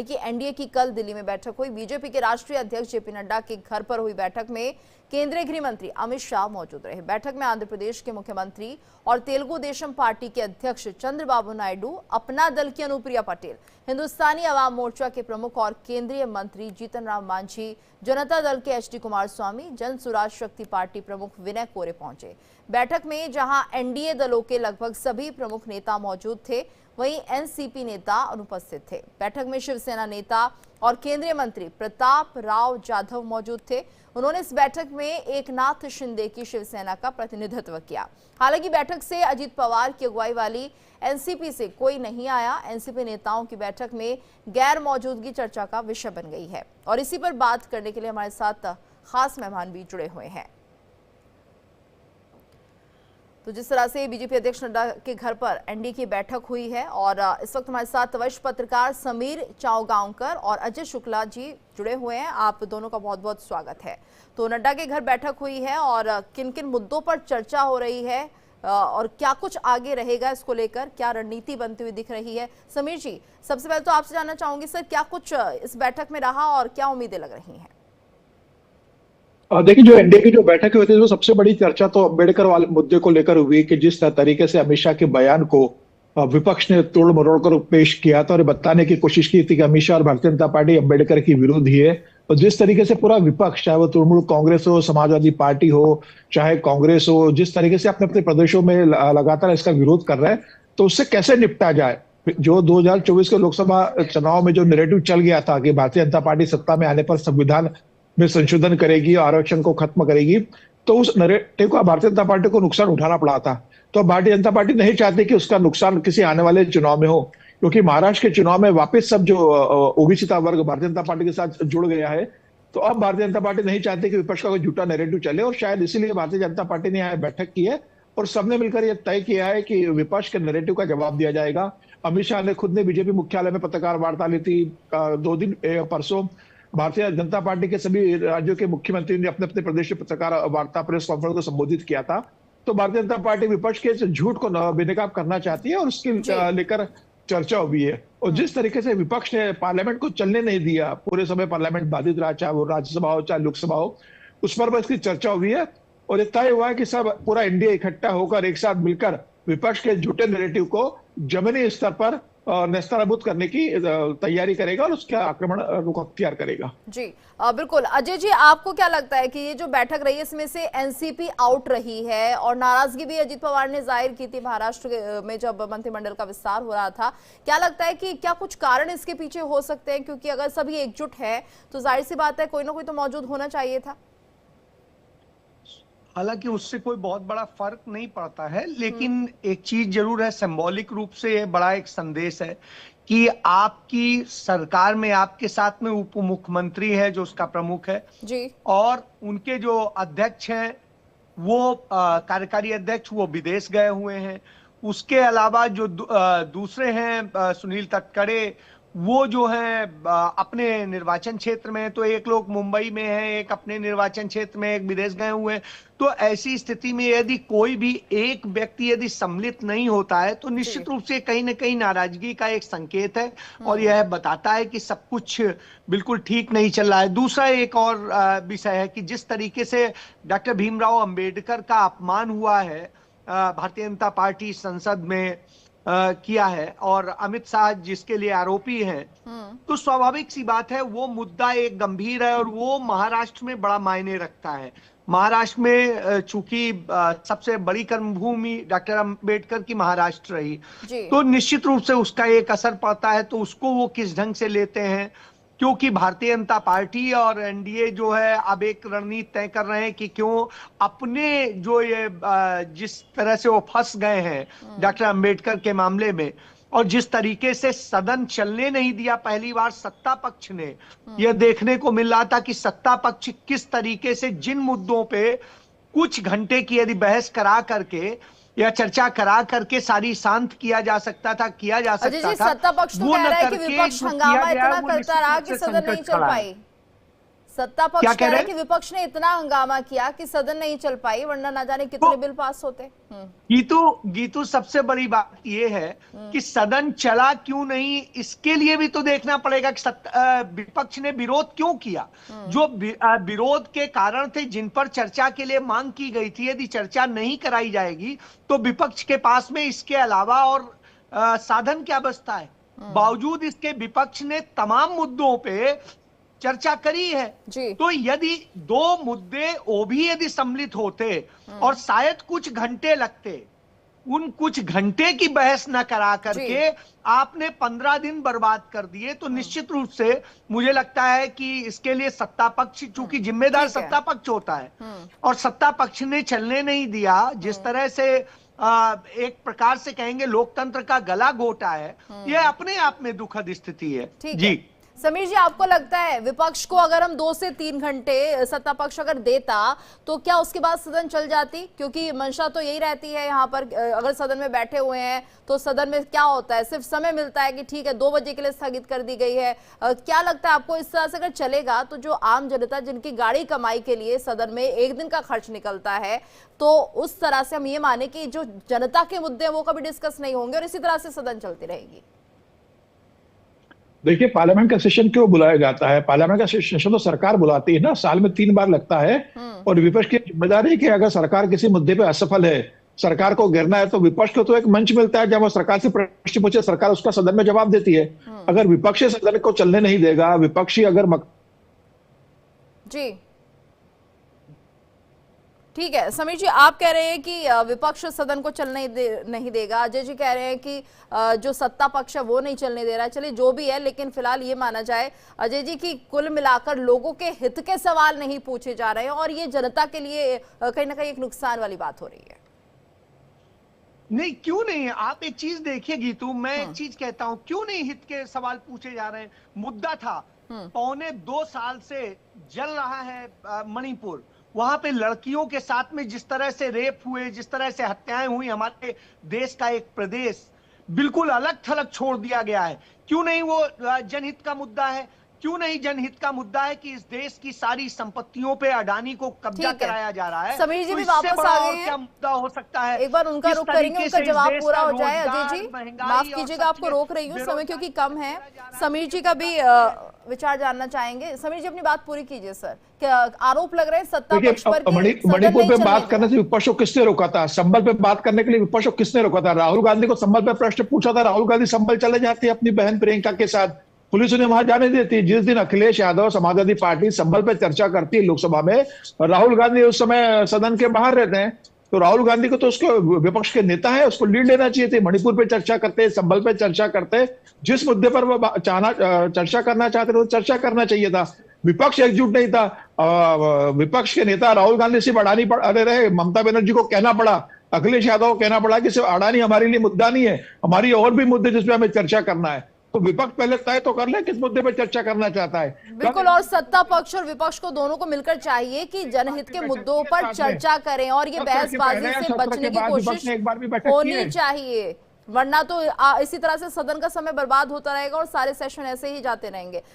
कि एनडीए की कल दिल्ली में बैठक हुई। बीजेपी के राष्ट्रीय अध्यक्ष जेपी नड्डा के घर पर हुई बैठक में केंद्रीय गृह मंत्री अमित शाह मौजूद रहे। बैठक में आंध्र प्रदेश के मुख्यमंत्री और तेलुगु देशम पार्टी के अध्यक्ष चंद्रबाबू नायडू, अपना दल की अनुप्रिया पटेल, हिंदुस्तानी अवाम मोर्चा के प्रमुख और केंद्रीय मंत्री जीतन राम मांझी, जनता दल के एचडी कुमारस्वामी, जन स्वराज शक्ति पार्टी प्रमुख विनय कोरे पहुंचे। बैठक में जहां एनडीए दलों के लगभग सभी प्रमुख नेता मौजूद थे, वहीं एनसीपी नेता अनुपस्थित थे। बैठक में शिवसेना नेता और केंद्रीय मंत्री प्रताप राव जाधव मौजूद थे। उन्होंने इस बैठक में एकनाथ शिंदे की शिवसेना का प्रतिनिधित्व किया। हालांकि बैठक से अजित पवार की अगुवाई वाली एनसीपी से कोई नहीं आया। एनसीपी नेताओं की बैठक में गैर मौजूदगी चर्चा का विषय बन गई है और इसी पर बात करने के लिए हमारे साथ खास मेहमान भी जुड़े हुए हैं। तो जिस तरह से बीजेपी अध्यक्ष नड्डा के घर पर एनडीए की बैठक हुई है और इस वक्त हमारे साथ वरिष्ठ पत्रकार समीर चावगांवकर और अजय शुक्ला जी जुड़े हुए हैं। आप दोनों का बहुत बहुत स्वागत है। तो नड्डा के घर बैठक हुई है और किन किन मुद्दों पर चर्चा हो रही है और क्या कुछ आगे रहेगा, इसको लेकर क्या रणनीति बनती हुई दिख रही है? समीर जी, सबसे पहले तो आपसे जानना चाहूंगी सर, क्या कुछ इस बैठक में रहा और क्या उम्मीदें लग रही हैं? देखिए, जो एनडीए की जो बैठक हुई थी, तो सबसे बड़ी चर्चा तो अम्बेडकर वाले मुद्दे को लेकर हुई कि जिस तरीके से अमित शाह के बयान को विपक्ष ने तोड़ मरोड़ कर पेश किया था और बताने की कोशिश की थी कि अमित शाह और भारतीय जनता पार्टी अम्बेडकर की विरोधी है। और जिस तरीके से पूरा विपक्ष, चाहे वो तृणमूल कांग्रेस हो, समाजवादी पार्टी हो, चाहे कांग्रेस हो, जिस तरीके से अपने अपने प्रदेशों में लगातार इसका विरोध कर रहा है, तो उससे कैसे निपटा जाए। जो 2024 के लोकसभा चुनाव में जो नैरेटिव चल गया था कि भारतीय जनता पार्टी सत्ता में आने पर संविधान में संशोधन करेगी, आरक्षण को खत्म करेगी, तो उस नैरेटिव का भारतीय जनता पार्टी को नुकसान उठाना पड़ा था। तो भारतीय जनता पार्टी नहीं चाहती कि उसका नुकसान किसी आने वाले चुनाव में हो, क्योंकि महाराष्ट्र के चुनाव में वापस सब जो ओबीसी वर्ग भारतीय जनता पार्टी के साथ जुड़ गया है। तो अब भारतीय जनता पार्टी नहीं चाहती कि विपक्ष का कोई झूठा नैरेटिव चले और शायद इसीलिए भारतीय जनता पार्टी ने यहाँ बैठक की है और सबने मिलकर यह तय किया है कि विपक्ष के नैरेटिव का जवाब दिया जाएगा। अमित शाह ने खुद ने बीजेपी मुख्यालय में पत्रकार वार्ता ली थी 2 दिन परसों। भारतीय जनता पार्टी के सभी राज्यों के मुख्यमंत्री ने अपने अपने प्रदेश में पत्रकार वार्ता, प्रेस कॉन्फ्रेंस को संबोधित किया था। तो भारतीय जनता पार्टी विपक्ष के झूठ को बेनकाब करना चाहती है और उसके लेकर चर्चा हुई है। और जिस तरीके से विपक्ष ने पार्लियामेंट को चलने नहीं दिया, पूरे समय पार्लियामेंट बाधित रहा, चाहे वो राज्यसभा हो चाहे लोकसभा हो, उस पर इसकी चर्चा हुई है और ये तय हुआ है कि सब पूरा इंडिया इकट्ठा होकर एक साथ मिलकर विपक्ष के झूठे नैरेटिव को जमीनी स्तर पर नेस्तनाबूद करने की तैयारी करेगा और उसका आक्रमण रुख अख्तियार करेगा। जी बिल्कुल। अजय जी, आपको क्या लगता है कि ये जो बैठक रही है इसमें से एनसीपी आउट रही है और नाराजगी भी अजित पवार ने जाहिर की थी महाराष्ट्र में जब मंत्रिमंडल का विस्तार हो रहा था? क्या लगता है कि क्या कुछ कारण इसके पीछे हो सकते हैं? क्योंकि अगर सभी एकजुट है तो जाहिर सी बात है कोई ना कोई तो मौजूद होना चाहिए था। हालांकि उससे कोई बहुत बड़ा फर्क नहीं पड़ता है, लेकिन एक चीज जरूर है, सिंबॉलिक रूप से ये बड़ा एक संदेश है कि आपकी सरकार में आपके साथ में उप मुख्यमंत्री है जो उसका प्रमुख है जी, और उनके जो अध्यक्ष हैं वो कार्यकारी अध्यक्ष वो विदेश गए हुए हैं। उसके अलावा जो दूसरे हैं सुनील तटकरे, वो जो है अपने निर्वाचन क्षेत्र में, तो एक लोग मुंबई में है, एक अपने निर्वाचन क्षेत्र में, एक विदेश गए हुए हैं। तो ऐसी स्थिति में यदि कोई भी एक व्यक्ति यदि सम्मिलित नहीं होता है तो निश्चित रूप से कहीं ना कहीं नाराजगी का एक संकेत है और यह बताता है कि सब कुछ बिल्कुल ठीक नहीं चल रहा है। दूसरा एक और विषय है कि जिस तरीके से डॉक्टर भीमराव अंबेडकर का अपमान हुआ है भारतीय जनता पार्टी संसद में किया है और अमित शाह जिसके लिए आरोपी हैं, तो स्वाभाविक सी बात है वो मुद्दा एक गंभीर है और वो महाराष्ट्र में बड़ा मायने रखता है। महाराष्ट्र में चूंकि सबसे बड़ी कर्मभूमि डॉक्टर अंबेडकर की महाराष्ट्र रही, तो निश्चित रूप से उसका एक असर पड़ता है। तो उसको वो किस ढंग से लेते हैं, क्योंकि भारतीय जनता पार्टी और एनडीए जो है अब एक रणनीति तय कर रहे हैं कि क्यों अपने जो ये जिस तरह से वो फंस गए हैं डॉक्टर अंबेडकर के मामले में और जिस तरीके से सदन चलने नहीं दिया पहली बार सत्ता पक्ष ने, यह देखने को मिल रहा था कि सत्ता पक्ष किस तरीके से जिन मुद्दों पे कुछ घंटे की यदि बहस करा करके या चर्चा करा करके सारी शांत किया जा सकता था, सत्ता पक्ष तो कह रहा है कि विपक्ष हंगामा इतना करता रहा कि सदन नहीं चल पाई। सत्ता क्या पक्ष कह कह रहा रहे है कि विपक्ष ने इतना हंगामा किया कि सदन नहीं चल पाई, वरना ना जाने कितने बिल पास होते। गीतू गीतू सबसे बड़ी बात यह है कि सदन चला क्यों नहीं, इसके लिए भी तो देखना पड़ेगा कि विपक्ष ने विरोध क्यों किया। जो विरोध के कारण थे, जिन पर चर्चा के लिए मांग की गई थी, यदि चर्चा नहीं कराई जाएगी तो विपक्ष के पास में इसके अलावा और साधन क्या बचता है। बावजूद इसके विपक्ष ने तमाम मुद्दों पे चर्चा करी है। जी। तो यदि दो मुद्दे वो भी यदि सम्मिलित होते और शायद कुछ घंटे लगते, उन कुछ घंटे की बहस न करा करके आपने 15 दिन बर्बाद कर दिए, तो निश्चित रूप से मुझे लगता है कि इसके लिए सत्ता पक्ष, चूंकि जिम्मेदार सत्ता पक्ष होता है और सत्ता पक्ष ने चलने नहीं दिया, जिस तरह से एक प्रकार से कहेंगे लोकतंत्र का गला घोटा है, यह अपने आप में दुखद स्थिति है। जी समीर जी, आपको लगता है विपक्ष को अगर हम 2 से 3 घंटे सत्ता पक्ष अगर देता तो क्या उसके बाद सदन चल जाती? क्योंकि मंशा तो यही रहती है यहाँ पर, अगर सदन में बैठे हुए हैं तो सदन में क्या होता है, सिर्फ समय मिलता है कि ठीक है 2 बजे के लिए स्थगित कर दी गई है। क्या लगता है आपको, इस तरह से अगर चलेगा तो जो आम जनता जिनकी गाड़ी कमाई के लिए सदन में एक दिन का खर्च निकलता है, तो उस तरह से हम ये माने कि जो जनता के मुद्दे हैं वो कभी डिस्कस नहीं होंगे और इसी तरह से सदन चलती रहेगी? देखिए, पार्लियामेंट का सेशन क्यों बुलाया जाता है? पार्लियामेंट का सेशन तो सरकार बुलाती है ना, साल में 3 बार लगता है। और विपक्ष की जिम्मेदारी है कि अगर सरकार किसी मुद्दे पे असफल है, सरकार को घेरना है, तो विपक्ष को तो एक मंच मिलता है जब वो सरकार से प्रश्न पूछे, सरकार उसका सदन में जवाब देती है। अगर विपक्ष सदन को चलने नहीं देगा, विपक्षी अगर जी ठीक है समीर जी, आप कह रहे हैं कि विपक्ष सदन को चलने नहीं देगा, अजय जी कह रहे हैं कि जो सत्ता पक्ष है वो नहीं चलने दे रहा है। चलिए जो भी है, लेकिन फिलहाल ये माना जाए अजय जी कि कुल मिलाकर लोगों के हित के सवाल नहीं पूछे जा रहे हैं और ये जनता के लिए कहीं ना कहीं एक नुकसान वाली बात हो रही है। नहीं, क्यों नहीं? आप एक चीज देखिए गीतू, मैं एक चीज कहता हूं, क्यों नहीं हित के सवाल पूछे जा रहे हैं। मुद्दा था, 2.25 साल से जल रहा है मणिपुर, वहां पे लड़कियों के साथ में जिस तरह से रेप हुए, जिस तरह से हत्याएं हुई, हमारे देश का एक प्रदेश बिल्कुल अलग थलग छोड़ दिया गया है। क्यों नहीं वो जनहित का मुद्दा है? क्यों नहीं जनहित का मुद्दा है कि इस देश की सारी संपत्तियों पे अडानी को कब्जा कराया जा रहा है? समीर जी तो भी वापस आ गए हैं। क्या मुद्दा हो सकता है? एक बार उनका रुख करेंगे, उनका जवाब पूरा हो जाए। अजय जी माफ कीजिएगा, आपको रोक रही हूँ, समय क्योंकि कम है। समीर जी का भी विचार जानना चाहेंगे। समीर जी अपनी बात पूरी कीजिए सर। क्या आरोप लग रहे हैं सत्ता पक्ष पर कि मणिपुर पे बात करने से विपक्ष को किसने रोका था? संभल पे बात करने के लिए विपक्ष को किसने रोका था? राहुल गांधी को संभल पे प्रश्न पूछा था, राहुल गांधी संभल चले जाते अपनी बहन प्रियंका के साथ, पुलिस उन्हें वहां जाने देती। जिस दिन अखिलेश यादव समाजवादी पार्टी संभल पे चर्चा करती है लोकसभा में, राहुल गांधी उस समय सदन के बाहर रहते हैं, तो राहुल गांधी को तो उसके विपक्ष के नेता है, उसको लीड लेना चाहिए थे। मणिपुर पे चर्चा करते, संभल पे चर्चा करते, जिस मुद्दे पर वो चर्चा करना चाहते थे वो चर्चा करना चाहिए था। विपक्ष एकजुट नहीं था। विपक्ष के नेता राहुल गांधी सिर्फ अडानी अड़े रहे, ममता बनर्जी को कहना पड़ा, अखिलेश यादव को कहना पड़ा कि सिर्फ अडानी हमारे लिए मुद्दा नहीं है, हमारी और भी मुद्दे जिसपे हमें चर्चा करना है। तो विपक्ष पहले तय तो कर ले किस मुद्दे पर चर्चा करना चाहता है। बिल्कुल, और सत्ता पक्ष और विपक्ष को दोनों को मिलकर चाहिए कि जनहित के मुद्दों पर चर्चा करें और ये बहसबाजी से बचने की कोशिश होनी चाहिए, वरना तो इसी तरह से सदन का समय बर्बाद होता रहेगा और सारे सेशन ऐसे ही जाते रहेंगे।